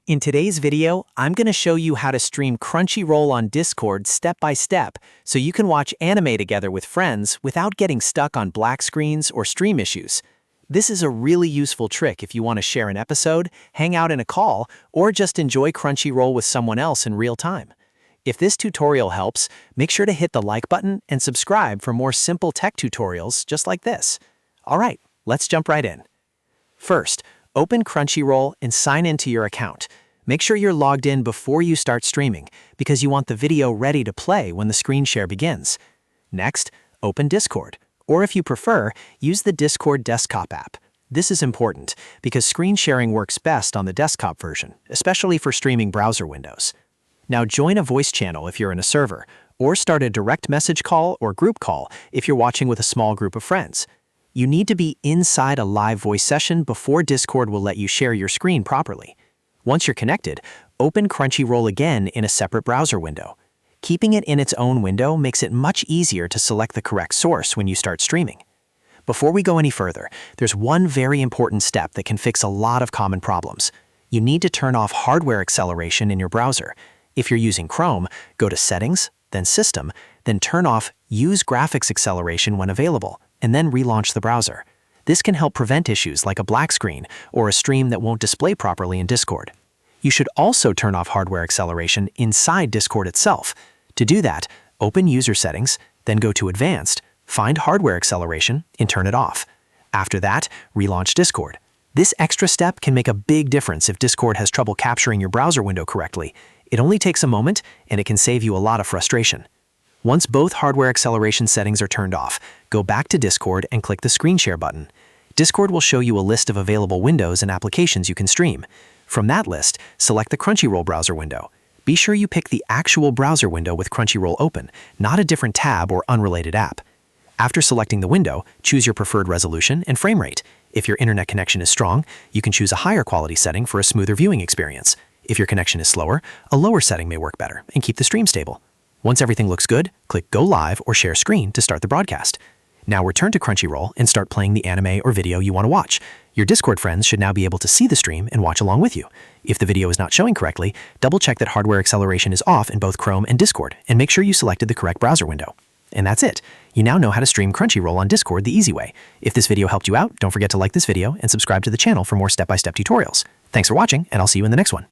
In today's video, I'm going to show you how to stream Crunchyroll on Discord step by step so you can watch anime together with friends without getting stuck on black screens or stream issues. This is a really useful trick if you want to share an episode, hang out in a call, or just enjoy Crunchyroll with someone else in real time. If this tutorial helps, make sure to hit the like button and subscribe for more simple tech tutorials just like this. Alright, let's jump right in. First, open Crunchyroll and sign into your account. Make sure you're logged in before you start streaming because you want the video ready to play when the screen share begins. Next, open Discord, or if you prefer, use the Discord desktop app. This is important because screen sharing works best on the desktop version, especially for streaming browser windows. Now join a voice channel if you're in a server, or start a direct message call or group call if you're watching with a small group of friends. You need to be inside a live voice session before Discord will let you share your screen properly. Once you're connected, open Crunchyroll again in a separate browser window. Keeping it in its own window makes it much easier to select the correct source when you start streaming. Before we go any further, there's one very important step that can fix a lot of common problems. You need to turn off hardware acceleration in your browser. If you're using Chrome, go to Settings, then System, then turn off Use Graphics Acceleration when available, and then relaunch the browser. This can help prevent issues like a black screen or a stream that won't display properly in Discord. You should also turn off hardware acceleration inside Discord itself. To do that, open User Settings, then go to Advanced, find Hardware Acceleration, and turn it off. After that, relaunch Discord. This extra step can make a big difference if Discord has trouble capturing your browser window correctly. It only takes a moment, and it can save you a lot of frustration. Once both hardware acceleration settings are turned off, go back to Discord and click the Screen Share button. Discord will show you a list of available windows and applications you can stream. From that list, select the Crunchyroll browser window. Be sure you pick the actual browser window with Crunchyroll open, not a different tab or unrelated app. After selecting the window, choose your preferred resolution and frame rate. If your internet connection is strong, you can choose a higher quality setting for a smoother viewing experience. If your connection is slower, a lower setting may work better and keep the stream stable. Once everything looks good, click Go Live or Share Screen to start the broadcast. Now return to Crunchyroll and start playing the anime or video you want to watch. Your Discord friends should now be able to see the stream and watch along with you. If the video is not showing correctly, double-check that hardware acceleration is off in both Chrome and Discord, and make sure you selected the correct browser window. And that's it. You now know how to stream Crunchyroll on Discord the easy way. If this video helped you out, don't forget to like this video and subscribe to the channel for more step-by-step tutorials. Thanks for watching, and I'll see you in the next one.